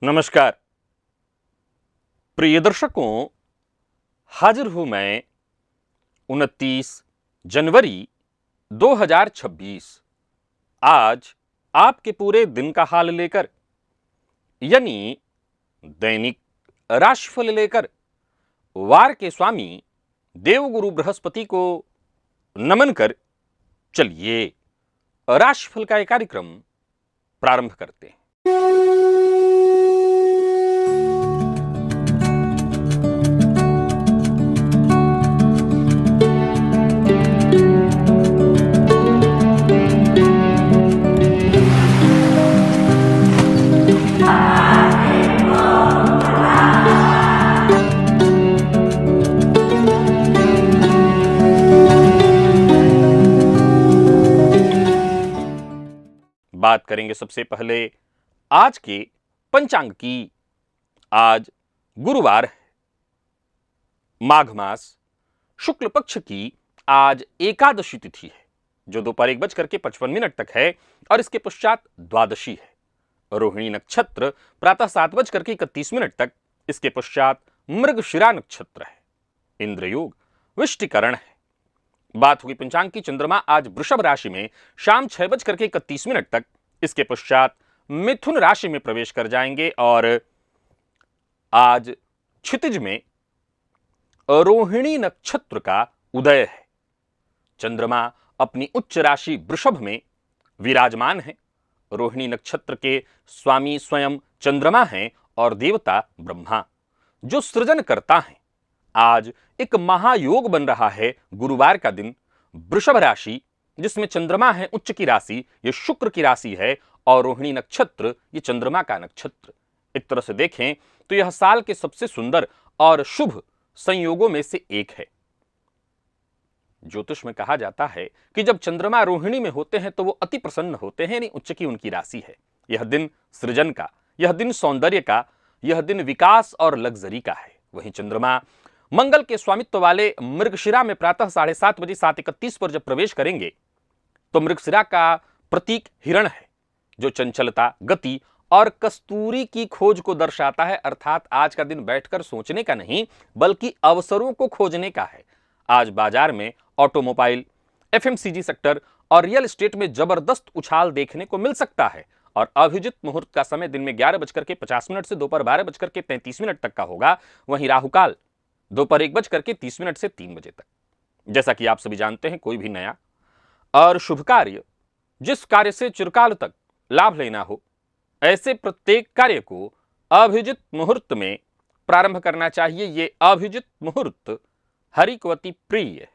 नमस्कार प्रिय दर्शकों, हाजिर हूं मैं 29 जनवरी 2026 आज आपके पूरे दिन का हाल लेकर, यानी दैनिक राशिफल लेकर वार के स्वामी देवगुरु बृहस्पति को नमन कर चलिए राशिफल का यह कार्यक्रम प्रारंभ करते हैं। बात करेंगे सबसे पहले आज के पंचांग की। आज गुरुवार है, माघ मास शुक्ल पक्ष की आज एकादशी तिथि है जो दोपहर 1:55 तक है और इसके पश्चात द्वादशी है। रोहिणी नक्षत्र प्रातः 7:31 तक, इसके पश्चात मृगशिरा नक्षत्र है। इंद्रयोग विष्टिकरण है। बात होगी पंचांग की। चंद्रमा आज वृषभ राशि में शाम 6:31 तक, इसके पश्चात मिथुन राशि में प्रवेश कर जाएंगे और आज क्षितिज में रोहिणी नक्षत्र का उदय है। चंद्रमा अपनी उच्च राशि वृषभ में विराजमान है। रोहिणी नक्षत्र के स्वामी स्वयं चंद्रमा हैं और देवता ब्रह्मा जो सृजन करता है। आज एक महायोग बन रहा है। गुरुवार का दिन वृषभ राशि जिसमें चंद्रमा है उच्च की राशि, यह शुक्र की राशि है और रोहिणी नक्षत्र ये चंद्रमा का नक्षत्र। एक तरह से देखें तो यह साल के सबसे सुंदर और शुभ संयोगों में से एक है। ज्योतिष में कहा जाता है कि जब चंद्रमा रोहिणी में होते हैं तो वो अति प्रसन्न होते हैं, यानी उच्च की उनकी राशि है। यह दिन सृजन का, यह दिन सौंदर्य का, यह दिन विकास और लग्जरी का है। वहीं चंद्रमा मंगल के स्वामित्व वाले मृगशिरा में प्रातः 7:30 पर जब प्रवेश करेंगे तो मृगशिरा का प्रतीक हिरण है जो चंचलता, गति और कस्तूरी की खोज को दर्शाता है। अर्थात आज का दिन बैठकर सोचने का नहीं बल्कि अवसरों को खोजने का है। आज बाजार में ऑटोमोबाइल, एफएमसीजी सेक्टर और रियल एस्टेट में जबरदस्त उछाल देखने को मिल सकता है और अभिजित मुहूर्त का समय दिन में 11:50 से दोपहर 12:33 तक का होगा। वहीं राहुकाल दोपहर 1:30 से 3 बजे तक। जैसा कि आप सभी जानते हैं, कोई भी नया और शुभ कार्य, जिस कार्य से चिरकाल तक लाभ लेना हो, ऐसे प्रत्येक कार्य को अभिजित मुहूर्त में प्रारंभ करना चाहिए। ये अभिजित मुहूर्त हरि को अति प्रिय है।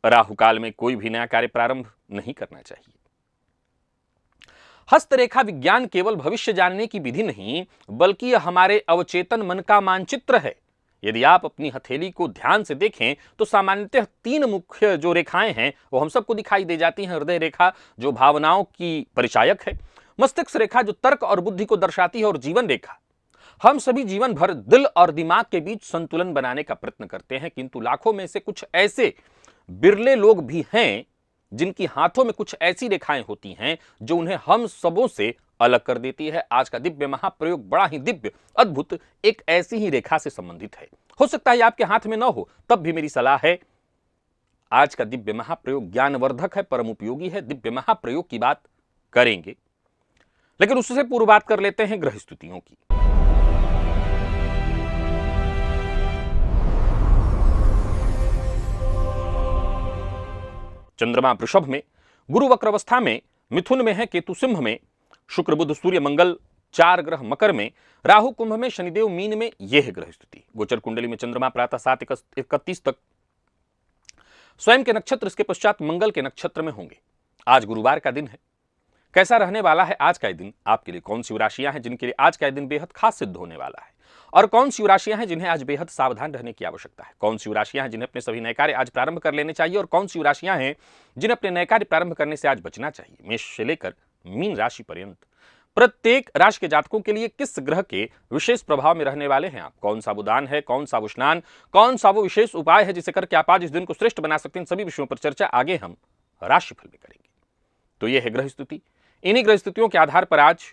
राहुकाल में कोई भी नया कार्य प्रारंभ नहीं करना चाहिए। हस्तरेखा विज्ञान केवल भविष्य जानने की विधि नहीं बल्कि यह हमारे अवचेतन मन का मानचित्र है। यदि आप अपनी हथेली को ध्यान से देखें तो सामान्यतः 3 मुख्य जो रेखाएं हैं वो हम सबको दिखाई दे जाती हैं। हृदय रेखा जो भावनाओं की परिचायक है, मस्तिष्क रेखा जो तर्क और बुद्धि को दर्शाती है और जीवन रेखा। हम सभी जीवन भर दिल और दिमाग के बीच संतुलन बनाने का प्रयत्न करते हैं, किंतु लाखों में से कुछ ऐसे बिरले लोग भी हैं जिनकी हाथों में कुछ ऐसी रेखाएं होती हैं जो उन्हें हम सबों से अलग कर देती है। आज का दिव्य महाप्रयोग बड़ा ही दिव्य, अद्भुत एक ऐसी ही रेखा से संबंधित है। हो सकता है आपके हाथ में न हो, तब भी मेरी सलाह है, आज का दिव्य महाप्रयोग ज्ञानवर्धक है, परम उपयोगी है। दिव्य महाप्रयोग की बात करेंगे, लेकिन उससे पूर्व बात कर लेते हैं ग्रह स्थितियों की। चंद्रमा वृषभ में, गुरु वक्र अवस्था में, मिथुन में है, केतु सिंह में, शुक्र बुध सूर्य मंगल 4 ग्रह मकर में, राहु कुंभ में, शनिदेव मीन में। यह है ग्रह स्थिति। गोचर कुंडली में चंद्रमा प्रातः 7:31 तक स्वयं के नक्षत्र, इसके पश्चात मंगल के नक्षत्र में होंगे। आज गुरुवार का दिन है। कैसा रहने वाला है आज का दिन आपके लिए? कौन सी राशियां हैं जिनके लिए आज का दिन बेहद खास सिद्ध होने वाला है और कौन सी राशियां हैं जिन्हें आज बेहद सावधान रहने की आवश्यकता है? कौन सी राशियां हैं जिन्हें अपने सभी नए कार्य आज प्रारंभ कर लेने चाहिए और कौन सी राशियां हैं जिन्हें अपने नए कार्य प्रारंभ करने से आज बचना चाहिए? मेष से लेकर मीन राशि पर्यंत प्रत्येक राशि के जातकों के लिए किस ग्रह के विशेष प्रभाव में रहने वाले हैं आप? कौन सा वो दान है, कौन सा वो स्नान, कौन सा वो विशेष उपाय है जिसे करके आप आज इस दिन को श्रेष्ठ बना सकते हैं? सभी विषयों पर चर्चा आगे हम राशिफल में करेंगे। तो यह है ग्रह स्थिति। इन्हीं ग्रह स्थितियों के आधार पर आज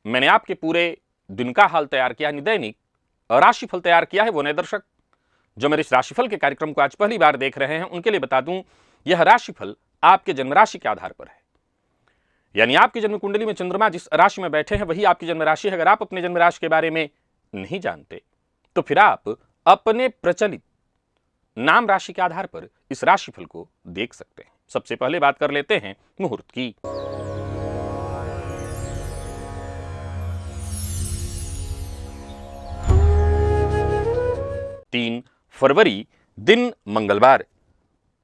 मैंने आपके पूरे दिन का हाल तैयार किया, यानी दैनिक राशिफल तैयार किया है वो नए दर्शक जो मेरे इस राशिफल के कार्यक्रम को आज पहली बार देख रहे हैं, उनके लिए बता दूं, यह राशिफल आपके जन्म राशि के आधार पर है। यानी आपकी जन्म कुंडली में चंद्रमा जिस राशि में बैठे हैं वही आपकी जन्म राशि है। अगर आप अपने जन्म राशि के बारे में नहीं जानते तो फिर आप अपने प्रचलित नाम राशि के आधार पर इस राशिफल को देख सकते हैं। सबसे पहले बात कर लेते हैं मुहूर्त की। 3 फरवरी, दिन मंगलवार।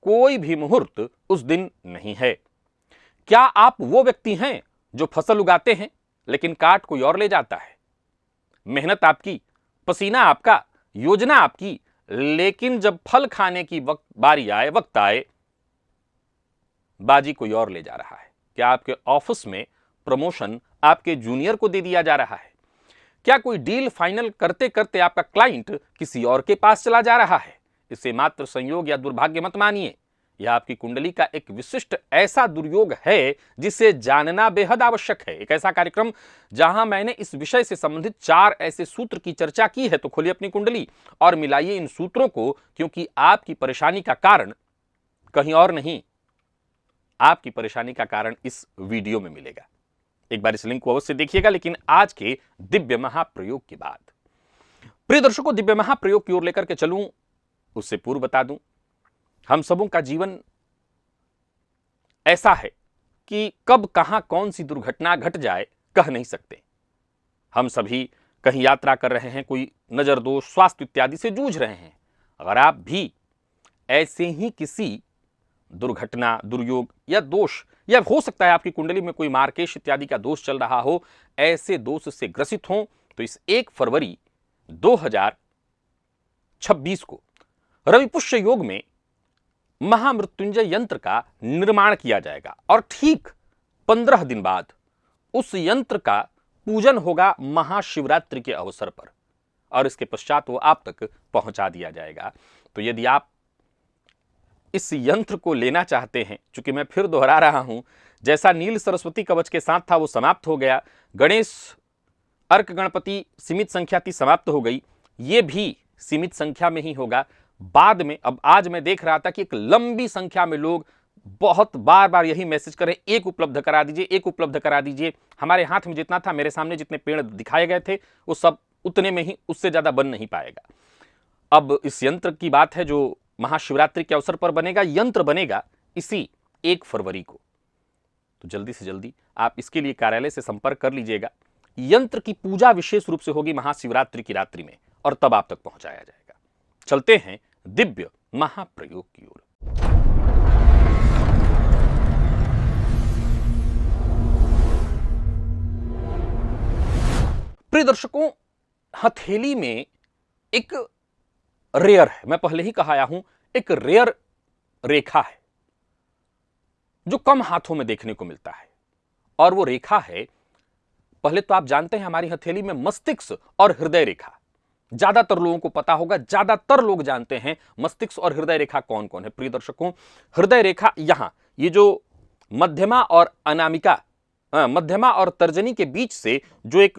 कोई भी मुहूर्त उस दिन नहीं है। क्या आप वो व्यक्ति हैं जो फसल उगाते हैं लेकिन काट कोई और ले जाता है? मेहनत आपकी, पसीना आपका, योजना आपकी, लेकिन जब फल खाने की वक्त आए बाजी कोई और ले जा रहा है। क्या आपके ऑफिस में प्रमोशन आपके जूनियर को दे दिया जा रहा है? क्या कोई डील फाइनल करते करते आपका क्लाइंट किसी और के पास चला जा रहा है? इसे मात्र संयोग या दुर्भाग्य मत मानिए, यह आपकी कुंडली का एक विशिष्ट ऐसा दुर्योग है जिसे जानना बेहद आवश्यक है। एक ऐसा कार्यक्रम जहां मैंने इस विषय से संबंधित 4 ऐसे सूत्र की चर्चा की है। तो खोलिए अपनी कुंडली और मिलाइए इन सूत्रों को, क्योंकि आपकी परेशानी का कारण कहीं और नहीं, आपकी परेशानी का कारण इस वीडियो में मिलेगा। एक बार इस लिंक को अवश्य देखिएगा। लेकिन आज के दिव्य महाप्रयोग के बाद, प्रिय दर्शकों, दिव्य महाप्रयोग की ओर लेकर के चलूं उससे पूर्व बता दूं, हम सबों का जीवन ऐसा है कि कब कहां कौन सी दुर्घटना घट जाए कह नहीं सकते। हम सभी कहीं यात्रा कर रहे हैं, कोई नजर दोष, स्वास्थ्य इत्यादि से जूझ रहे हैं। अगर आप भी ऐसे ही किसी दुर्घटना, दुर्योग या दोष, या हो सकता है आपकी कुंडली में कोई मार्केश इत्यादि का दोष चल रहा हो, ऐसे दोष से ग्रसित हों, तो इस 1 फरवरी 2026 को रवि पुष्य योग में महामृत्युंजय यंत्र का निर्माण किया जाएगा और ठीक 15 दिन बाद उस यंत्र का पूजन होगा महाशिवरात्रि के अवसर पर, और इसके पश्चात वो आप तक पहुंचा दिया जाएगा। तो यदि आप इस यंत्र को लेना चाहते हैं, चूंकि मैं फिर दोहरा रहा हूं, जैसा नील सरस्वती कवच के साथ था वो समाप्त हो गया, गणेश अर्क गणपति सीमित संख्या थी, समाप्त हो गई, ये भी सीमित संख्या में ही होगा बाद में। अब आज मैं देख रहा था कि एक लंबी संख्या में लोग बहुत बार बार यही मैसेज करें, एक उपलब्ध करा दीजिए, एक उपलब्ध करा दीजिए। हमारे हाथ में जितना था, मेरे सामने जितने पेड़ दिखाए गए थे वो सब उतने में ही, उससे ज्यादा बन नहीं पाएगा। अब इस यंत्र की बात है जो महाशिवरात्रि के अवसर पर बनेगा। यंत्र बनेगा इसी 1 फरवरी को, तो जल्दी से जल्दी आप इसके लिए कार्यालय से संपर्क कर लीजिएगा। यंत्र की पूजा विशेष रूप से होगी महाशिवरात्रि की रात्रि में, और तब आप तक पहुंचाया जाएगा। चलते हैं दिव्य महाप्रयोग की ओर। प्रिय दर्शकों, हथेली में एक रेयर है, मैं पहले ही कहा आया हूं, एक रेयर रेखा है जो कम हाथों में देखने को मिलता है, और वो रेखा है, पहले तो आप जानते हैं हमारी हथेली में मस्तिष्क और हृदय रेखा, ज्यादातर लोगों को पता होगा, ज्यादातर लोग जानते हैं मस्तिष्क और हृदय रेखा कौन कौन है। प्रिय दर्शकों, हृदय रेखा यहां, ये जो मध्यमा और अनामिका, मध्यमा और तर्जनी के बीच से जो एक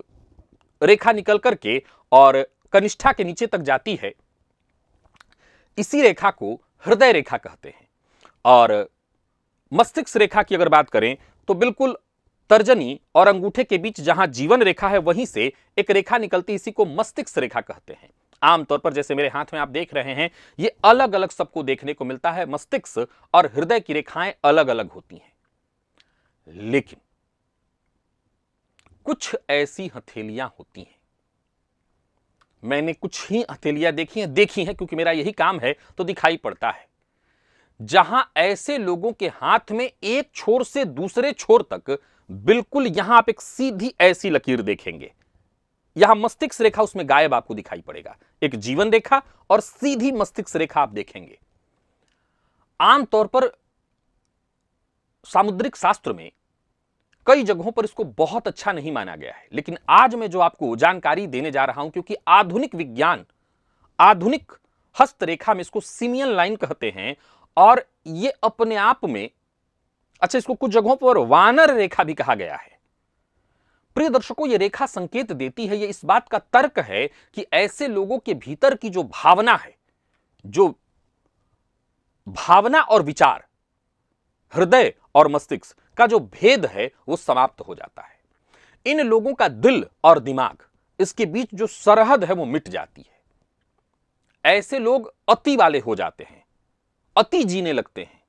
रेखा निकल करके और कनिष्ठा के नीचे तक जाती है, इसी रेखा को हृदय रेखा कहते हैं। और मस्तिष्क रेखा की अगर बात करें तो बिल्कुल तर्जनी और अंगूठे के बीच जहां जीवन रेखा है, वहीं से एक रेखा निकलती, इसी को मस्तिष्क रेखा कहते हैं। आमतौर पर जैसे मेरे हाथ में आप देख रहे हैं, ये अलग अलग सबको देखने को मिलता है, मस्तिष्क और हृदय की रेखाएं अलग अलग होती हैं। लेकिन कुछ ऐसी हथेलियां होती हैं, मैंने कुछ ही हथेलियां देखी हैं क्योंकि मेरा यही काम है, तो दिखाई पड़ता है, जहां ऐसे लोगों के हाथ में एक छोर से दूसरे छोर तक बिल्कुल यहां आप एक सीधी ऐसी लकीर देखेंगे, यहां मस्तिष्क रेखा उसमें गायब आपको दिखाई पड़ेगा, एक जीवन रेखा और सीधी मस्तिष्क रेखा आप देखेंगे। आमतौर पर सामुद्रिक शास्त्र में कई जगहों पर इसको बहुत अच्छा नहीं माना गया है, लेकिन आज मैं जो आपको जानकारी देने जा रहा हूं, क्योंकि आधुनिक विज्ञान, आधुनिक हस्तरेखा में इसको सिमियन लाइन कहते हैं, और ये अपने आप में, अच्छा, इसको कुछ जगहों पर वानर रेखा भी कहा गया है। प्रिय दर्शकों, यह रेखा संकेत देती है, यह इस बात का तर्क है कि ऐसे लोगों के भीतर की जो भावना है, जो भावना और विचार, हृदय और मस्तिष्क का जो भेद है वो समाप्त हो जाता है। इन लोगों का दिल और दिमाग, इसके बीच जो सरहद है वो मिट जाती है। ऐसे लोग अति वाले हो जाते हैं, अति जीने लगते हैं।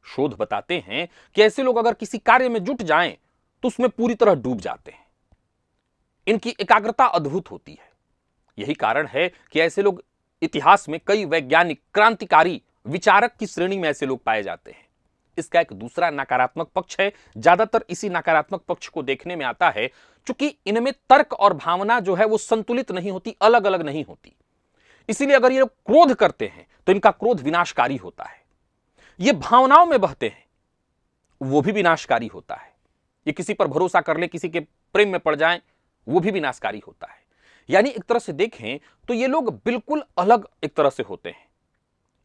शोध बताते हैं कि ऐसे लोग अगर किसी कार्य में जुट जाएं तो उसमें पूरी तरह डूब जाते हैं। इनकी एकाग्रता अद्भुत होती है। यही कारण है कि ऐसे लोग इतिहास में कई वैज्ञानिक, क्रांतिकारी, विचारक की श्रेणी में ऐसे लोग पाए जाते हैं। इसका एक दूसरा नकारात्मक पक्ष है, ज्यादातर इसी नकारात्मक पक्ष को देखने में आता है, क्योंकि इनमें तर्क और भावना जो है वो संतुलित नहीं होती, अलग अलग नहीं होती। इसीलिए अगर ये लोग क्रोध करते हैं तो इनका क्रोध विनाशकारी होता है। ये भावनाओं में बहते हैं, वो भी विनाशकारी होता है। ये किसी पर भरोसा कर ले, किसी के प्रेम में पड़ जाएं, वो भी विनाशकारी होता है। यानी एक तरह से देखें तो ये लोग बिल्कुल अलग एक तरह से होते हैं।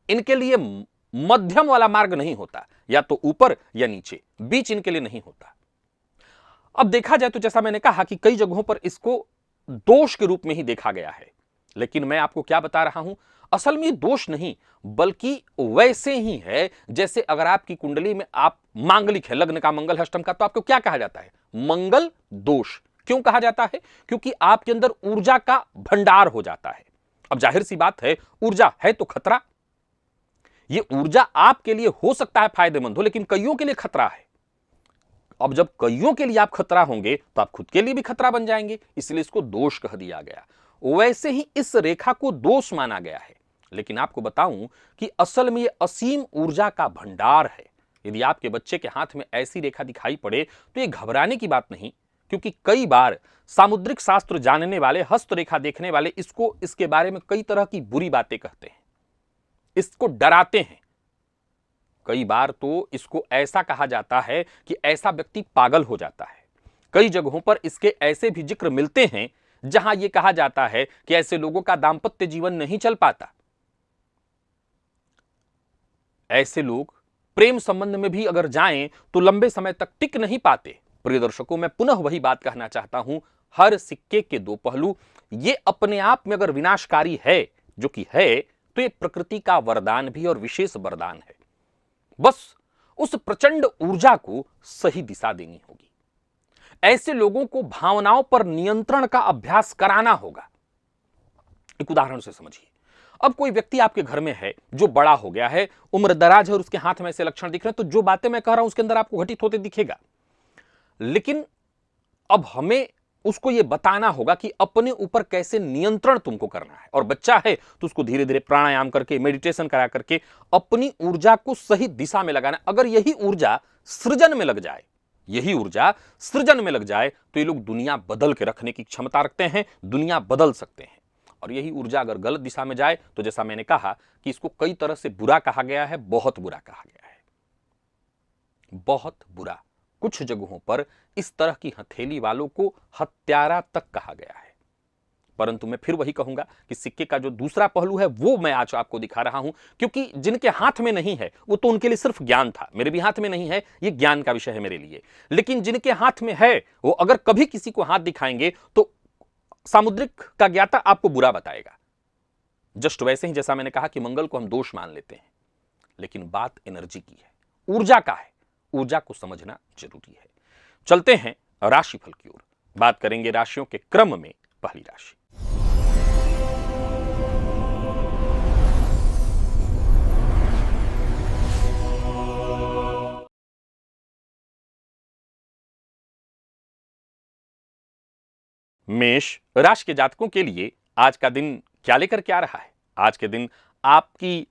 इनके लिए मध्यम वाला मार्ग नहीं होता, या तो ऊपर या नीचे, बीच इनके लिए नहीं होता। अब देखा जाए तो जैसा मैंने कहा कि कई जगहों पर इसको दोष के रूप में ही देखा गया है, लेकिन मैं आपको क्या बता रहा हूं, असल में दोष नहीं, बल्कि वैसे ही है जैसे अगर आपकी कुंडली में आप मांगलिक है, लग्न का मंगल है, अष्टम का, तो आपको क्या कहा जाता है? मंगल दोष। क्यों कहा जाता है? क्योंकि आपके अंदर ऊर्जा का भंडार हो जाता है। अब जाहिर सी बात है, ऊर्जा है तो खतरा। यह ऊर्जा आपके लिए हो सकता है फायदेमंद हो, लेकिन कईयों के लिए खतरा है। अब जब कईयों के लिए आप खतरा होंगे तो आप खुद के लिए भी खतरा बन जाएंगे, इसलिए इसको दोष कह दिया गया। वैसे ही इस रेखा को दोष माना गया है, लेकिन आपको बताऊं कि असल में यह असीम ऊर्जा का भंडार है। यदि आपके बच्चे के हाथ में ऐसी रेखा दिखाई पड़े तो यह घबराने की बात नहीं, क्योंकि कई बार सामुद्रिक शास्त्र जानने वाले, हस्तरेखा देखने वाले इसके बारे में कई तरह की बुरी बातें कहते हैं, इसको डराते हैं। कई बार तो इसको ऐसा कहा जाता है कि ऐसा व्यक्ति पागल हो जाता है। कई जगहों पर इसके ऐसे भी जिक्र मिलते हैं जहां यह कहा जाता है कि ऐसे लोगों का दांपत्य जीवन नहीं चल पाता। ऐसे लोग प्रेम संबंध में भी अगर जाएं तो लंबे समय तक टिक नहीं पाते। प्रिय दर्शकों, मैं पुनः वही बात कहना चाहता हूं, हर सिक्के के दो पहलू। ये अपने आप में अगर विनाशकारी है, जो कि है, तो ये प्रकृति का वरदान भी और विशेष वरदान है। बस उस प्रचंड ऊर्जा को सही दिशा देनी होगी। ऐसे लोगों को भावनाओं पर नियंत्रण का अभ्यास कराना होगा। एक उदाहरण से समझिए। अब कोई व्यक्ति आपके घर में है जो बड़ा हो गया है, उम्र दराज है और उसके हाथ में ऐसे लक्षण दिख रहे हैं, तो जो बातें मैं कह रहा हूं उसके अंदर आपको घटित होते दिखेगा। लेकिन अब हमें उसको यह बताना होगा कि अपने ऊपर कैसे नियंत्रण तुमको करना है। और बच्चा है तो उसको धीरे धीरे प्राणायाम करके, मेडिटेशन करा करके अपनी ऊर्जा को सही दिशा में लगाना। अगर यही ऊर्जा सृजन में लग जाए, यही ऊर्जा सृजन में लग जाए, तो ये लोग दुनिया बदल के रखने की क्षमता रखते हैं, दुनिया बदल सकते हैं। और यही ऊर्जा अगर गलत दिशा में जाए तो जैसा मैंने कहा कि इसको कई तरह से बुरा कहा गया है, बहुत बुरा कहा गया है, बहुत बुरा। कुछ जगहों पर इस तरह की हथेली वालों को हत्यारा तक कहा गया है। परंतु मैं फिर वही कहूंगा कि सिक्के का जो दूसरा पहलू है वो मैं आज आपको दिखा रहा हूं, क्योंकि जिनके हाथ में नहीं है वो तो उनके लिए सिर्फ ज्ञान था। मेरे भी हाथ में नहीं है, ये ज्ञान का विषय है मेरे लिए। लेकिन जिनके हाथ में है वो अगर कभी किसी को हाथ दिखाएंगे तो सामुद्रिक का ज्ञाता आपको बुरा बताएगा। जस्ट वैसे ही जैसा मैंने कहा कि मंगल को हम दोष मान लेते हैं, लेकिन बात एनर्जी की है, ऊर्जा का है। ऊर्जा को समझना जरूरी है। चलते हैं राशिफल की ओर। बात करेंगे राशियों के क्रम में पहली राशि। मेष राशि के जातकों के लिए आज का दिन क्या लेकर के आ रहा है? आज के दिन आपकी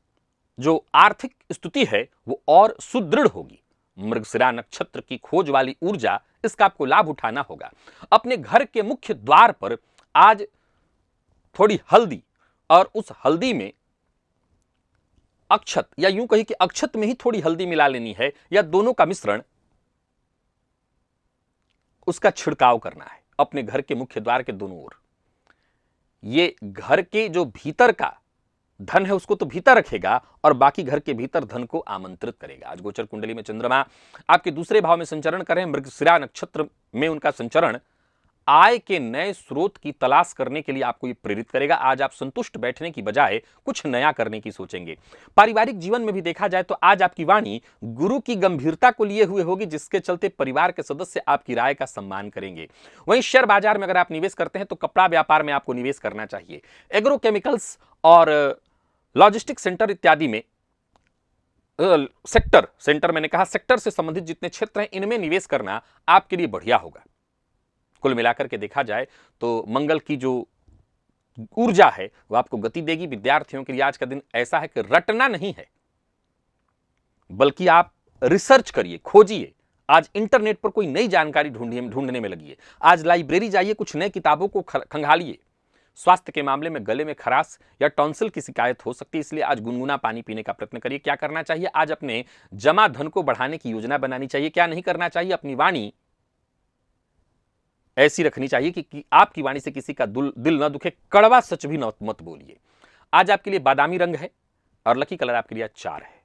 जो आर्थिक स्थिति है वो और सुदृढ़ होगी। मृगशिरा नक्षत्र की खोज वाली ऊर्जा, इसका आपको लाभ उठाना होगा। अपने घर के मुख्य द्वार पर आज थोड़ी हल्दी, और उस हल्दी में अक्षत, या यूं कही कि अक्षत में ही थोड़ी हल्दी मिला लेनी है, या दोनों का मिश्रण, उसका छिड़काव करना है अपने घर के मुख्य द्वार के दोनों ओर। ये घर के जो भीतर का धन है उसको तो भीतर रखेगा और बाकी घर के भीतर धन को आमंत्रित करेगा। आज गोचर कुंडली में चंद्रमा आपके दूसरे भाव में संचरण करें, मृगशिरा नक्षत्र में उनका संचरण आय के नए स्रोत की तलाश करने के लिए आपको ये प्रेरित करेगा। आज आप संतुष्ट बैठने की बजाय कुछ नया करने की सोचेंगे। पारिवारिक जीवन में भी देखा जाए तो आज आपकी वाणी गुरु की गंभीरता को लिए हुए होगी, जिसके चलते परिवार के सदस्य आपकी राय का सम्मान करेंगे। वहीं शेयर बाजार में अगर आप निवेश करते हैं तो कपड़ा व्यापार में आपको निवेश करना चाहिए। एग्रोकेमिकल्स और लॉजिस्टिक सेंटर इत्यादि में सेक्टर मैंने कहा सेक्टर से संबंधित जितने क्षेत्र हैं इनमें निवेश करना आपके लिए बढ़िया होगा। कुल मिलाकर के देखा जाए तो मंगल की जो ऊर्जा है वो आपको गति देगी। विद्यार्थियों के लिए आज का दिन ऐसा है कि रटना नहीं है, बल्कि आप रिसर्च करिए, खोजिए। आज इंटरनेट पर कोई नई जानकारी ढूंढने में लगिए। आज लाइब्रेरी जाइए, कुछ नए किताबों को खंगालिए। स्वास्थ्य के मामले में गले में खराश या टॉन्सिल की शिकायत हो सकती है, इसलिए आज गुनगुना पानी पीने का प्रयत्न करिए। क्या करना चाहिए? आज अपने जमा धन को बढ़ाने की योजना बनानी चाहिए। क्या नहीं करना चाहिए? अपनी वाणी ऐसी रखनी चाहिए कि आपकी वाणी से किसी का दिल न दुखे, कड़वा सच भी मत बोलिए। आज आपके लिए बादामी रंग है और लकी कलर आपके लिए आज 4 है।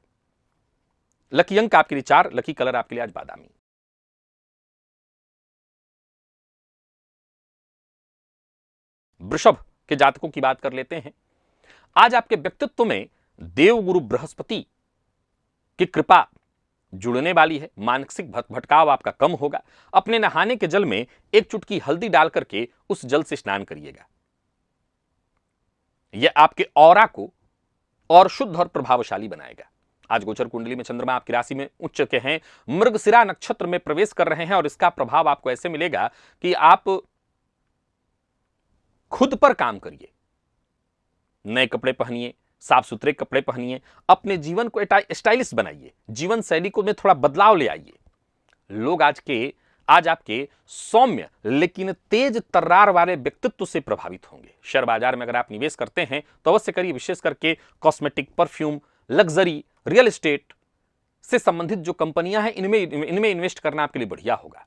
लकी अंक आपके लिए 4, लकी कलर आपके लिए आज बादामी। वृषभ के जातकों की बात कर लेते हैं। आज आपके व्यक्तित्व में देवगुरु बृहस्पति की कृपा जुड़ने वाली है। मानसिक भटकाव आपका कम होगा। अपने नहाने के जल में एक चुटकी हल्दी डाल करके उस जल से स्नान करिएगा। यह आपके ऑरा को और शुद्ध और प्रभावशाली बनाएगा। आज गोचर कुंडली में चंद्रमा आपकी राशि में उच्च के हैं, मृगशिरा नक्षत्र में प्रवेश कर रहे हैं और इसका प्रभाव आपको ऐसे मिलेगा कि आप खुद पर काम करिए। नए कपड़े पहनिए, साफ सुथरे कपड़े पहनिए, अपने जीवन को स्टाइलिश बनाइए, जीवन शैली को में थोड़ा बदलाव ले आइए। लोग आज आपके सौम्य लेकिन तेज तर्रार वाले व्यक्तित्व से प्रभावित होंगे। शेयर बाजार में अगर आप निवेश करते हैं तो अवश्य करिए, विशेष करके cosmetic, perfume, luxury, real estate से संबंधित जो कंपनियां हैं इनमें इन्वेस्ट करना आपके लिए बढ़िया होगा।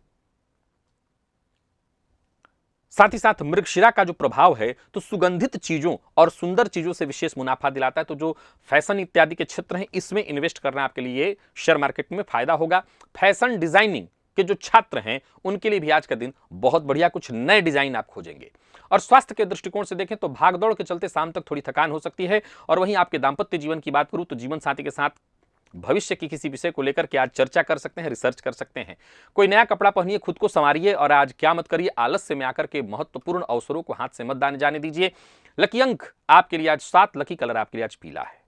साथ ही साथ मृगशिरा का जो प्रभाव है तो सुगंधित चीजों और सुंदर चीजों से विशेष मुनाफा दिलाता है। तो जो फैशन इत्यादि के क्षेत्र हैं इसमें इन्वेस्ट करना आपके लिए शेयर मार्केट में फायदा होगा। फैशन डिजाइनिंग के जो छात्र हैं उनके लिए भी आज का दिन बहुत बढ़िया, कुछ नए डिजाइन आप खोजेंगे। और स्वास्थ्य के दृष्टिकोण से देखें तो भागदौड़ के चलते शाम तक थोड़ी थकान हो सकती है। और वहीं आपके दाम्पत्य जीवन की बात करूं तो जीवन साथी के साथ भविष्य की किसी विषय को लेकर के आज चर्चा कर सकते हैं, रिसर्च कर सकते हैं। कोई नया कपड़ा पहनिए, खुद को संवारिए और आज क्या मत करिए, आलस्य में आकर के महत्वपूर्ण अवसरों को हाथ से मत जाने दीजिए। लकी अंक आपके लिए आज 7, लकी कलर आपके लिए आज पीला है।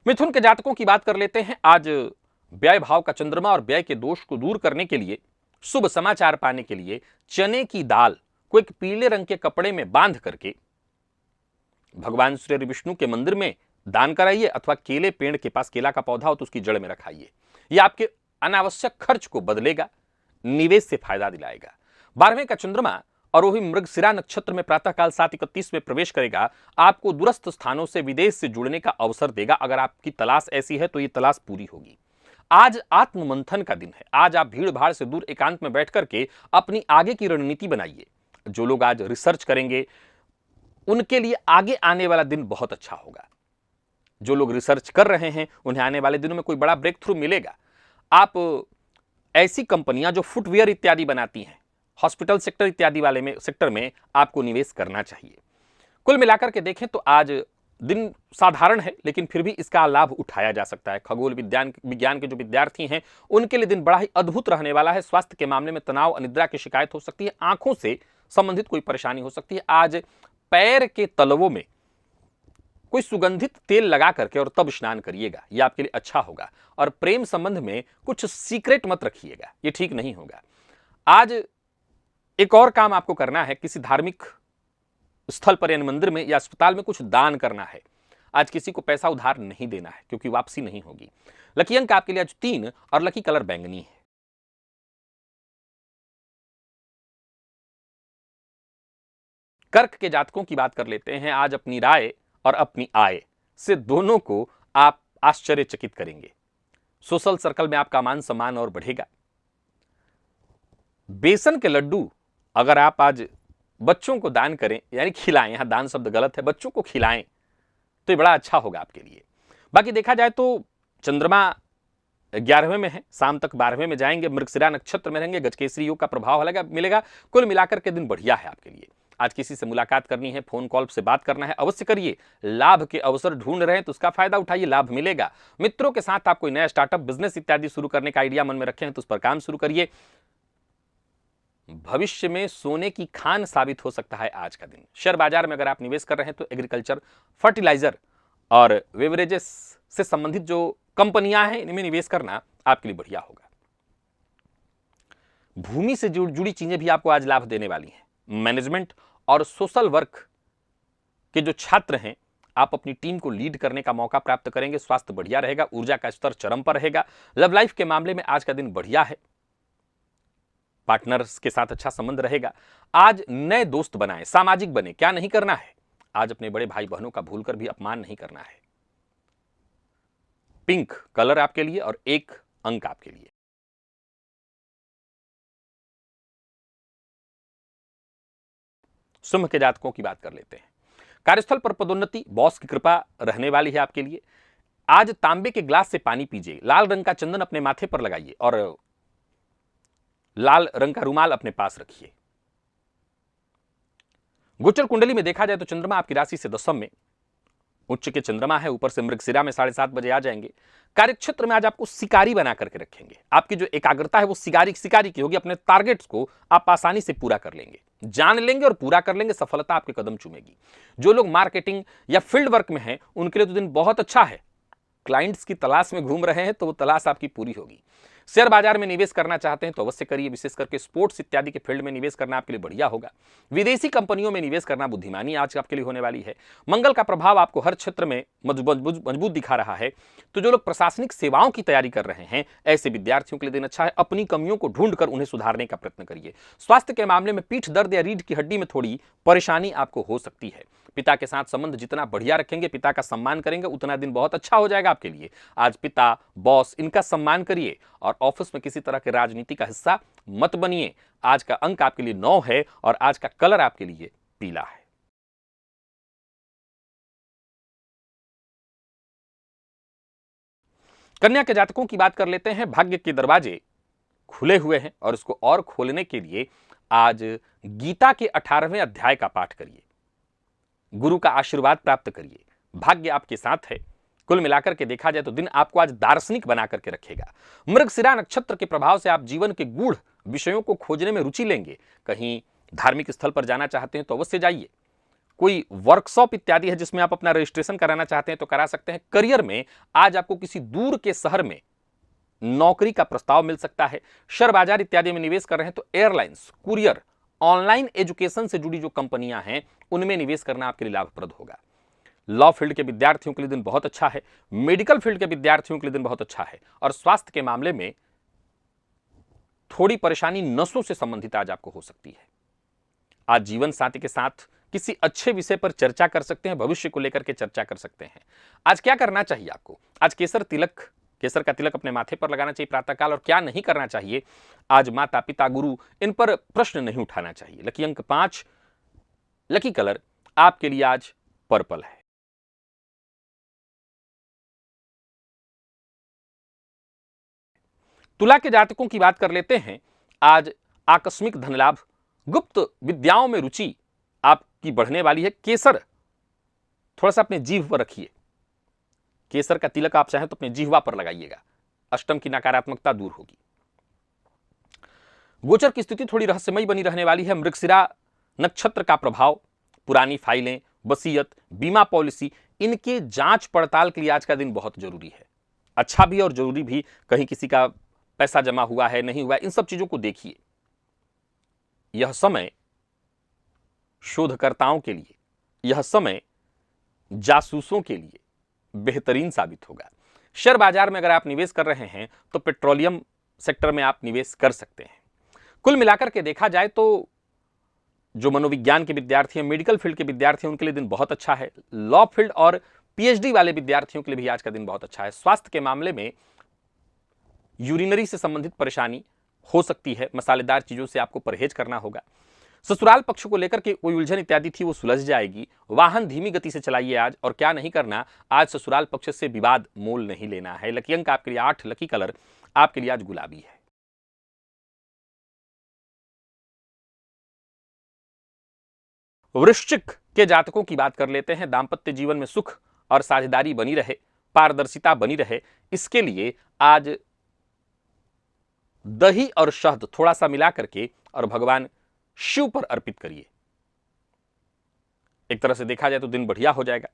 मिथुन के जातकों की बात कर लेते हैं। आज व्यय भाव का चंद्रमा और व्यय के दोष को दूर करने के लिए, शुभ समाचार पाने के लिए चने की दाल को एक पीले रंग के कपड़े में बांध करके भगवान श्री विष्णु के मंदिर में दान कराइए, अथवा केले पेड़ के पास केला का पौधा हो तो उसकी जड़ में रखाइए। यह आपके अनावश्यक खर्च को बदलेगा, निवेश से फायदा दिलाएगा। 12वें का चंद्रमा और वही मृगशिरा नक्षत्र में प्रातःकाल 7:31 में प्रवेश करेगा, आपको दूरस्थ स्थानों से विदेश से जुड़ने का अवसर देगा। अगर आपकी तलाश ऐसी है तो यह तलाश पूरी होगी। आज आत्ममंथन का दिन है। आज आप भीड़ भाड़ से दूर एकांत में बैठ करके अपनी आगे की रणनीति बनाइए। जो लोग आज रिसर्च करेंगे उनके लिए आगे आने वाला दिन बहुत अच्छा होगा। जो लोग रिसर्च कर रहे हैं उन्हें आने वाले दिनों में कोई बड़ा ब्रेक थ्रू मिलेगा। आप ऐसी कंपनियां जो फुटवेयर इत्यादि बनाती हैं, हॉस्पिटल सेक्टर इत्यादि वाले सेक्टर में आपको निवेश करना चाहिए। कुल मिलाकर के देखें तो आज दिन साधारण है, लेकिन फिर भी इसका लाभ उठाया जा सकता है। खगोल विज्ञान के जो विद्यार्थी हैं उनके लिए दिन बड़ा ही अद्भुत रहने वाला है। स्वास्थ्य के मामले में तनाव, अनिद्रा की शिकायत हो सकती है, आंखों से संबंधित कोई परेशानी हो सकती है। आज पैर के तलवों में कोई सुगंधित तेल लगा करके और तब स्नान करिएगा, यह आपके लिए अच्छा होगा। और प्रेम संबंध में कुछ सीक्रेट मत रखिएगा, यह ठीक नहीं होगा। आज एक और काम आपको करना है, किसी धार्मिक स्थल पर यानी मंदिर में या अस्पताल में कुछ दान करना है। आज किसी को पैसा उधार नहीं देना है क्योंकि वापसी नहीं होगी। लकी अंक आपके लिए आज 3 और लकी कलर बैंगनी है। कर्क के जातकों की बात कर लेते हैं। आज अपनी राय और अपनी आय से दोनों को आप आश्चर्यचकित करेंगे। सोशल सर्कल में आपका मान सम्मान और बढ़ेगा। बेसन के लड्डू अगर आप आज बच्चों को दान करें, यानी खिलाएं, यहां दान शब्द गलत है, बच्चों को खिलाएं तो ये बड़ा अच्छा होगा आपके लिए। बाकी देखा जाए तो चंद्रमा 11वें में है, शाम तक 12वें में जाएंगे, मृगशिरा नक्षत्र में रहेंगे, गजकेसरी योग का प्रभाव मिलेगा। कुल मिलाकर के दिन बढ़िया है आपके लिए। आज किसी से मुलाकात करनी है, फोन कॉल से बात करना है, अवश्य करिए। लाभ के अवसर ढूंढ रहे हैं तो उसका फायदा उठाइए, लाभ मिलेगा। मित्रों के साथ आप कोई नया स्टार्टअप, बिजनेस इत्यादि शुरू करने का आइडिया मन में रखे हैं तो उस पर काम शुरू करिए। भविष्य में सोने की खान साबित हो सकता है आज का दिन। शेयर बाजार में अगर आप निवेश कर रहे हैं तो एग्रीकल्चर, फर्टिलाइजर और बेवरेजेस से संबंधित जो कंपनियां हैं इनमें निवेश करना आपके लिए बढ़िया होगा। भूमि से जुड़ी चीजें भी आपको आज लाभ देने वाली हैं। मैनेजमेंट और सोशल वर्क के जो छात्र हैं, आप अपनी टीम को लीड करने का मौका प्राप्त करेंगे। स्वास्थ्य बढ़िया रहेगा, ऊर्जा का स्तर चरम पर रहेगा। लव लाइफ के मामले में आज का दिन बढ़िया है, पार्टनर्स के साथ अच्छा संबंध रहेगा। आज नए दोस्त बनाएं, सामाजिक बने। क्या नहीं करना है, आज अपने बड़े भाई बहनों का भूलकर भी अपमान नहीं करना है। पिंक कलर आपके लिए और 1 अंक आपके लिए। सिंह के जातकों की बात कर लेते हैं। कार्यस्थल पर पदोन्नति, बॉस की कृपा रहने वाली है आपके लिए। आज तांबे के ग्लास से पानी पीजिए, लाल रंग का चंदन अपने माथे पर लगाइए और लाल रंग का रुमाल अपने पास रखिए। गोचर कुंडली में देखा जाए तो चंद्रमा आपकी राशि से 10वें में, उच्च के चंद्रमा है, ऊपर से मृगशिरा में 7:30 बजे आ जाएंगे। कार्यक्षेत्र में आज आपको शिकारी बना करके रखेंगे। आपकी जो एकाग्रता है वो शिकारी की होगी। अपने टारगेट्स को आप आसानी से पूरा कर लेंगे, जान लेंगे और पूरा कर लेंगे। सफलता आपके कदम चूमेगी। जो लोग मार्केटिंग या फील्ड वर्क में हैं उनके लिए तो दिन बहुत अच्छा है। क्लाइंट्स की तलाश में घूम रहे हैं तो वो तलाश आपकी पूरी होगी। शेयर बाजार में निवेश करना चाहते हैं तो अवश्य करिए। विशेष करके स्पोर्ट्स इत्यादि के फील्ड में निवेश करना आपके लिए बढ़िया होगा। विदेशी कंपनियों में निवेश करना बुद्धिमानी आज आपके लिए होने वाली है। मंगल का प्रभाव आपको हर क्षेत्र में मजबूत दिखा रहा है। तो जो लोग प्रशासनिक सेवाओं की तैयारी कर रहे हैं ऐसे विद्यार्थियों के लिए दिन अच्छा है। अपनी कमियों को ढूंढकर उन्हें सुधारने का प्रयत्न करिए। स्वास्थ्य के मामले में पीठ दर्द या रीढ़ की हड्डी में थोड़ी परेशानी आपको हो सकती है। पिता के साथ संबंध जितना बढ़िया रखेंगे, पिता का सम्मान करेंगे, उतना दिन बहुत अच्छा हो जाएगा आपके लिए। आज पिता, बॉस, इनका सम्मान करिए और ऑफिस में किसी तरह के राजनीति का हिस्सा मत बनिए। आज का अंक आपके लिए 9 है और आज का कलर आपके लिए पीला है। कन्या के जातकों की बात कर लेते हैं। भाग्य के दरवाजे खुले हुए हैं और इसको और खोलने के लिए आज गीता के 18वें अध्याय का पाठ करिए, गुरु का आशीर्वाद प्राप्त करिए। भाग्य आपके साथ है। कुल मिलाकर के देखा जाए तो दिन आपको आज दार्शनिक बना करके रखेगा। मृगशिरा नक्षत्र के प्रभाव से आप जीवन के गूढ़ विषयों को खोजने में रुचि लेंगे। कहीं धार्मिक स्थल पर जाना चाहते हैं तो अवश्य जाइए। कोई वर्कशॉप इत्यादि है जिसमें आप अपना रजिस्ट्रेशन कराना चाहते हैं तो करा सकते हैं। करियर में आज आपको किसी दूर के शहर में नौकरी का प्रस्ताव मिल सकता है। शेयर बाजार इत्यादि में निवेश कर रहे हैं तो एयरलाइंस, कुरियर, ऑनलाइन एजुकेशन से जुड़ी जो कंपनियां हैं उनमें निवेश करना आपके लिए लाभप्रद होगा। लॉ फील्ड के विद्यार्थियों के लिए दिन बहुत अच्छा है। मेडिकल फील्ड के विद्यार्थियों के लिए दिन बहुत अच्छा है। और स्वास्थ्य के मामले में थोड़ी परेशानी नसों से संबंधित आज आपको हो सकती है। आज जीवन साथी के साथ किसी अच्छे विषय पर चर्चा कर सकते हैं, भविष्य को लेकर के चर्चा कर सकते हैं। आज क्या करना चाहिए आपको? आज केसर का तिलक अपने माथे पर लगाना चाहिए प्रातःकाल। और क्या नहीं करना चाहिए? आज माता पिता, गुरु, इन पर प्रश्न नहीं उठाना चाहिए। लकी अंक 5, लकी कलर आपके लिए आज पर्पल है। तुला के जातकों की बात कर लेते हैं। आज आकस्मिक धन लाभ, गुप्त विद्याओं में रुचि आपकी बढ़ने वाली है। केसर थोड़ा सा अपने जीभ पर रखिए। केसर का तिलक आप चाहें तो अपने जीहवा पर लगाइएगा, अष्टम की नकारात्मकता दूर होगी। गोचर की स्थिति थोड़ी रहस्यमयी बनी रहने वाली है। मृगशिरा नक्षत्र का प्रभाव, पुरानी फाइलें, वसीयत, बीमा पॉलिसी, इनके जांच पड़ताल के लिए आज का दिन बहुत जरूरी है। अच्छा भी और जरूरी भी। कहीं किसी का पैसा जमा हुआ है, नहीं हुआ है, इन सब चीजों को देखिए। यह समय शोधकर्ताओं के लिए, यह समय जासूसों के लिए बेहतरीन साबित होगा। शेयर बाजार में अगर आप निवेश कर रहे हैं तो पेट्रोलियम सेक्टर में आप निवेश कर सकते हैं। कुल मिलाकर के देखा जाए तो जो मनोविज्ञान के विद्यार्थी हैं, मेडिकल फील्ड के विद्यार्थी हैं, उनके लिए दिन बहुत अच्छा है। लॉ फील्ड और पीएचडी वाले विद्यार्थियों के लिए भी आज का दिन बहुत अच्छा है। स्वास्थ्य के मामले में यूरिनरी से संबंधित परेशानी हो सकती है, मसालेदार चीजों से आपको परहेज करना होगा। ससुराल पक्ष को लेकर के कोई उलझन इत्यादि थी वो सुलझ जाएगी। वाहन धीमी गति से चलाइए आज, और क्या नहीं करना, आज ससुराल पक्ष से विवाद मोल नहीं लेना है। लकी अंक आपके लिए 8, लकी कलर आपके लिए आज गुलाबी है। वृश्चिक के जातकों की बात कर लेते हैं। दांपत्य जीवन में सुख और साझेदारी बनी रहे, पारदर्शिता बनी रहे, इसके लिए आज दही और शहद थोड़ा सा मिला करके और भगवान शिव पर अर्पित करिए। एक तरह से देखा जाए तो दिन बढ़िया हो जाएगा।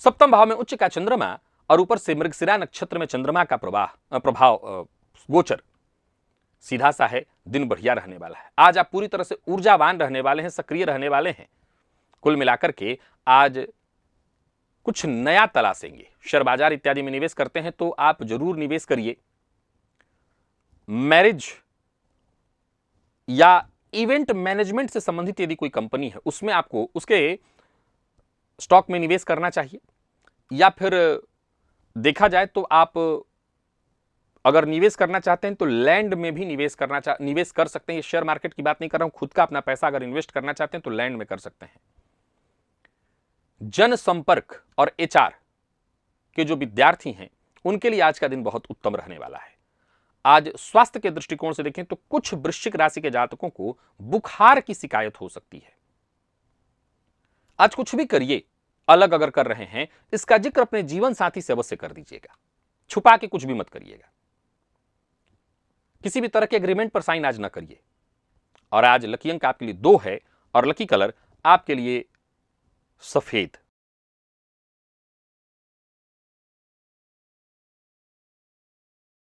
सप्तम भाव में उच्च का चंद्रमा और ऊपर से मृगशिरा नक्षत्र में चंद्रमा का प्रभाव गोचर सीधा सा है, दिन बढ़िया रहने वाला है। आज आप पूरी तरह से ऊर्जावान रहने वाले हैं, सक्रिय रहने वाले हैं। कुल मिलाकर के आज कुछ नया तलाशेंगे। शेयर बाजार इत्यादि में निवेश करते हैं तो आप जरूर निवेश करिए। मैरिज या इवेंट मैनेजमेंट से संबंधित यदि कोई कंपनी है उसमें आपको उसके स्टॉक में निवेश करना चाहिए, या फिर देखा जाए तो आप अगर निवेश करना चाहते हैं तो लैंड में भी निवेश कर सकते हैं। ये शेयर मार्केट की बात नहीं कर रहा हूं, खुद का अपना पैसा अगर इन्वेस्ट करना चाहते हैं तो लैंड में कर सकते हैं। जनसंपर्क और एचआर के जो विद्यार्थी हैं उनके लिए आज का दिन बहुत उत्तम रहने वाला है। आज स्वास्थ्य के दृष्टिकोण से देखें तो कुछ वृश्चिक राशि के जातकों को बुखार की शिकायत हो सकती है। आज कुछ भी करिए, अलग अगर कर रहे हैं, इसका जिक्र अपने जीवन साथी से अवश्य कर दीजिएगा, छुपा के कुछ भी मत करिएगा। किसी भी तरह के एग्रीमेंट पर साइन आज ना करिए। और आज लकी अंक आपके लिए 2 है और लकी कलर आपके लिए सफेद।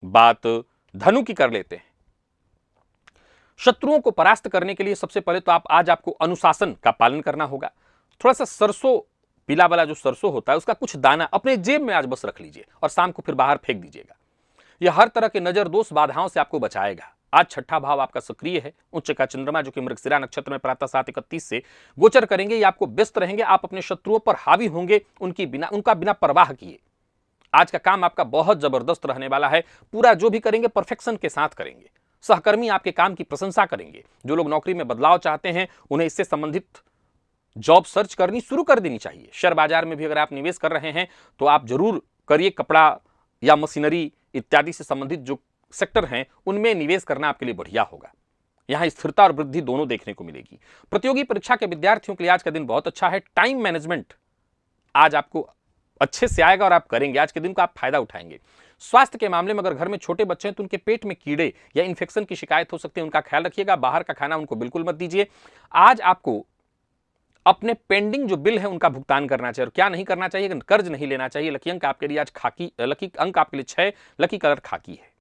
बात धनु की कर लेते हैं। शत्रुओं को परास्त करने के लिए सबसे पहले तो आज आपको अनुशासन का पालन करना होगा। थोड़ा सा सरसों, पीला वाला जो सरसों होता है उसका कुछ दाना अपने जेब में आज बस रख लीजिए और शाम को फिर बाहर फेंक दीजिएगा। यह हर तरह के नजर दोष बाधाओं से आपको बचाएगा। आज छठा भाव आपका सक्रिय है। उच्च का चंद्रमा जो कि मृगशिरा नक्षत्र में प्रातः 7:31 से गोचर करेंगे, ये आपको व्यस्त रहेंगे। आप अपने शत्रुओं पर हावी होंगे, उनका बिना परवाह किए। आज का काम आपका बहुत जबरदस्त रहने वाला है। पूरा जो भी करेंगे परफेक्शन के साथ करेंगे। सहकर्मी आपके काम की प्रशंसा करेंगे। जो लोग नौकरी में बदलाव चाहते हैं उन्हें इससे संबंधित जॉब सर्च करनी शुरू कर देनी चाहिए। शेयर बाजार में भी अगर आप निवेश कर रहे हैं तो आप जरूर करिए। कपड़ा या मशीनरी इत्यादि से संबंधित जो सेक्टर हैं उनमें निवेश करना आपके लिए बढ़िया होगा। यहां स्थिरता और वृद्धि दोनों देखने को मिलेगी। प्रतियोगी परीक्षा के विद्यार्थियों के लिए आज का दिन बहुत अच्छा है। टाइम मैनेजमेंट आज आपको अच्छे से आएगा और आप करेंगे। आज के दिन का आप फायदा उठाएंगे। स्वास्थ्य के मामले में अगर घर में छोटे बच्चे हैं तो उनके पेट में कीड़े या इन्फेक्शन की शिकायत हो सकती है, उनका ख्याल रखिएगा। बाहर का खाना उनको बिल्कुल मत दीजिए। आज आपको अपने पेंडिंग जो बिल है उनका भुगतान करना चाहिए। और क्या नहीं करना चाहिए, कर्ज नहीं लेना चाहिए। लकी अंक आपके लिए आज खाकी, लकी अंक आपके लिए 6, लकी कलर खाकी है।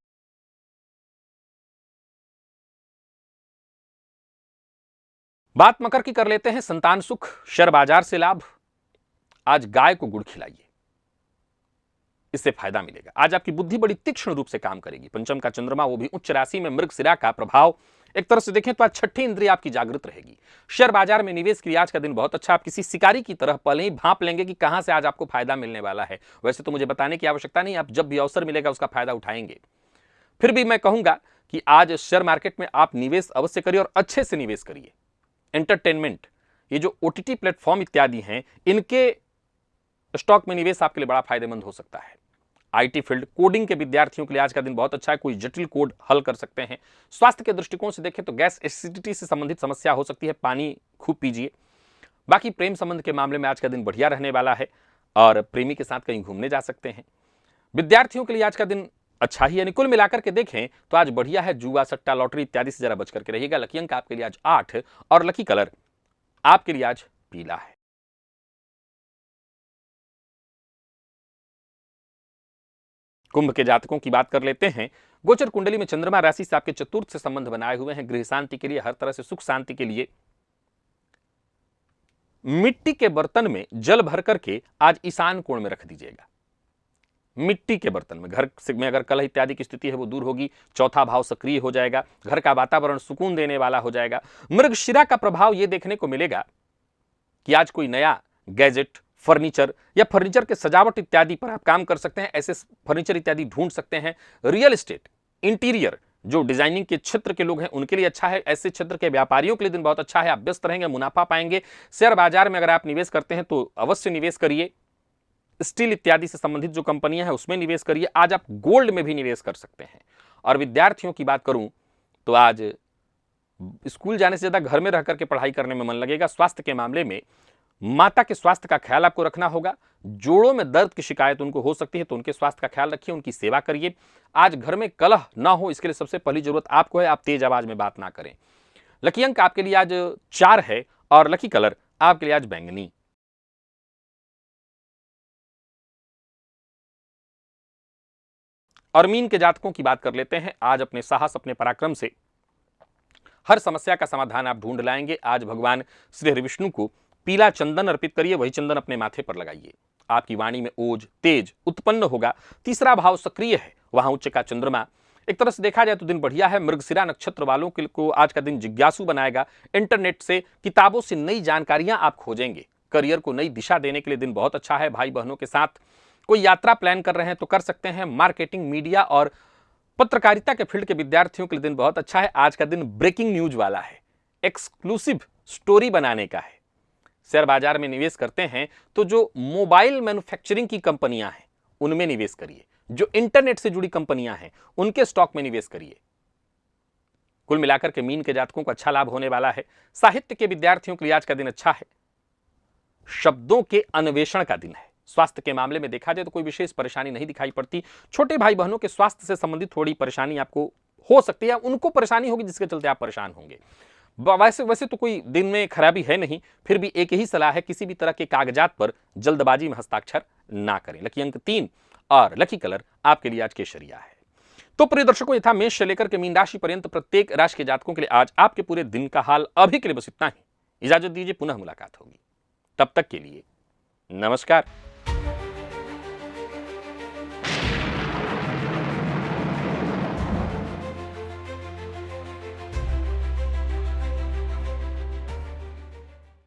बात मकर की कर लेते हैं। संतान सुख, शेयर बाजार से लाभ। आज गाय को गुड़ खिलाइए, इससे फायदा मिलेगा। आज आपकी बुद्धि बड़ी तीक्ष्ण रूप से काम करेगी। पंचम का चंद्रमा वो भी उच्च राशि में मृगशिरा का प्रभाव, एक तरह से देखें तो आज छठी इंद्रिय आपकी जागृत रहेगी। शेयर बाजार में निवेश के लिए आज का दिन बहुत अच्छा। आप किसी शिकारी की तरह पहले ही भांप लेंगे कि कहां से आज आपको फायदा मिलने वाला है। वैसे तो मुझे बताने की आवश्यकता नहीं, आप जब भी अवसर मिलेगा उसका फायदा उठाएंगे। फिर भी मैं कहूंगा कि आज शेयर मार्केट में आप निवेश अवश्य करिए और अच्छे से निवेश करिए। एंटरटेनमेंट, ये जो ओटीटी प्लेटफॉर्म इत्यादि हैं, इनके स्टॉक में निवेश आपके लिए बड़ा फायदेमंद हो सकता है। आईटी फील्ड, कोडिंग के विद्यार्थियों के लिए आज का दिन बहुत अच्छा है। कोई जटिल कोड हल कर सकते हैं। स्वास्थ्य के दृष्टिकोण से देखें तो गैस एसिडिटी से संबंधित समस्या हो सकती है, पानी खूब पीजिए। बाकी प्रेम संबंध के मामले में आज का दिन बढ़िया रहने वाला है और प्रेमी के साथ कहीं घूमने जा सकते हैं। विद्यार्थियों के लिए आज का दिन अच्छा ही है। कुल मिलाकर के देखें तो आज बढ़िया है। जुआ, सट्टा, लॉटरी इत्यादि से जरा बच करके रहिएगा। लकी अंक आपके लिए आज 8 और लकी कलर आपके लिए आज पीला है। कुंभ के जातकों की बात कर लेते हैं। गोचर कुंडली में चंद्रमा राशि से आपके चतुर्थ से संबंध बनाए हुए हैं। गृह शांति के लिए, हर तरह से सुख शांति के लिए मिट्टी के बर्तन में जल भर करके आज ईशान कोण में रख दीजिएगा। मिट्टी के बर्तन में घर में अगर कलह इत्यादि की स्थिति है वो दूर होगी। चौथा भाव सक्रिय हो जाएगा। घर का वातावरण सुकून देने वाला हो जाएगा। मृगशिरा का प्रभाव ये देखने को मिलेगा कि आज कोई नया गैजेट, फर्नीचर या फर्नीचर के सजावट इत्यादि पर आप काम कर सकते हैं। ऐसे फर्नीचर इत्यादि ढूंढ सकते हैं। रियल एस्टेट, इंटीरियर, जो डिजाइनिंग के क्षेत्र के लोग हैं उनके लिए अच्छा है, ऐसे क्षेत्र के व्यापारियों के लिए दिन बहुत अच्छा है, आप व्यस्त रहेंगे, मुनाफा पाएंगे। शेयर बाजार में अगर आप निवेश करते हैं तो अवश्य निवेश करिए। स्टील इत्यादि से संबंधित जो कंपनियां हैं उसमें निवेश करिए। आज आप गोल्ड में भी निवेश कर सकते हैं। और विद्यार्थियों की बात करूं तो आज स्कूल जाने से ज्यादा घर में रह करके पढ़ाई करने में मन लगेगा। स्वास्थ्य के मामले में माता के स्वास्थ्य का ख्याल आपको रखना होगा। जोड़ों में दर्द की शिकायत उनको हो सकती है तो उनके स्वास्थ्य का ख्याल रखिए, उनकी सेवा करिए। आज घर में कलह ना हो इसके लिए सबसे पहली जरूरत आपको है, आप तेज आवाज में बात ना करें। लकी अंक आपके लिए आज 4 है और लकी कलर आपके लिए आज बैंगनी। और मीन के जातकों की बात कर लेते हैं। आज अपने साहस, अपने पराक्रम से हर समस्या का समाधान आप ढूंढ लाएंगे। आज भगवान श्री हरि विष्णु को पीला चंदन अर्पित करिए, वही चंदन अपने माथे पर लगाइए। आपकी वाणी में ओज, तेज उत्पन्न होगा। तीसरा भाव सक्रिय है, वहां उच्च का चंद्रमा। एक तरह से देखा जाए तो दिन बढ़िया है। मृगशिरा नक्षत्र वालों को आज का दिन जिज्ञासु बनाएगा। इंटरनेट से, किताबों से नई जानकारियां आप खोजेंगे। करियर को नई दिशा देने के लिए दिन बहुत अच्छा है। भाई बहनों के साथ कोई यात्रा प्लान कर रहे हैं तो कर सकते हैं। मार्केटिंग, मीडिया और पत्रकारिता के फील्ड के विद्यार्थियों के लिए दिन बहुत अच्छा है। आज का दिन ब्रेकिंग न्यूज वाला है, एक्सक्लूसिव स्टोरी बनाने का है। शेयर बाजार में निवेश करते हैं तो जो मोबाइल मैन्युफैक्चरिंग की कंपनियां हैं उनमें निवेश करिए। जो इंटरनेट से जुड़ी कंपनियां हैं उनके स्टॉक में निवेश करिए। कुल मिलाकर के मीन के जातकों को अच्छा लाभ होने वाला है। साहित्य के विद्यार्थियों के लिए आज का दिन अच्छा है। शब्दों के अन्वेषण का दिन है। स्वास्थ्य के मामले में देखा जाए तो कोई विशेष परेशानी नहीं दिखाई पड़ती। छोटे भाई बहनों के स्वास्थ्य से संबंधित थोड़ी परेशानी आपको हो सकती है, उनको परेशानी होगी जिसके चलते आप परेशान होंगे। वैसे तो कोई दिन में खराबी है नहीं, फिर भी एक ही सलाह है, किसी भी तरह के कागजात पर जल्दबाजी में हस्ताक्षर ना करें। लकी अंक 3 और लकी कलर आपके लिए आज केसरिया है। तो प्रिय दर्शकों, ये था मेष से लेकर के मीन राशि पर्यंत प्रत्येक राशि के जातकों के लिए आज आपके पूरे दिन का हाल। अभी के लिए बस इतना ही। इजाजत दीजिए, पुनः मुलाकात होगी। तब तक के लिए नमस्कार।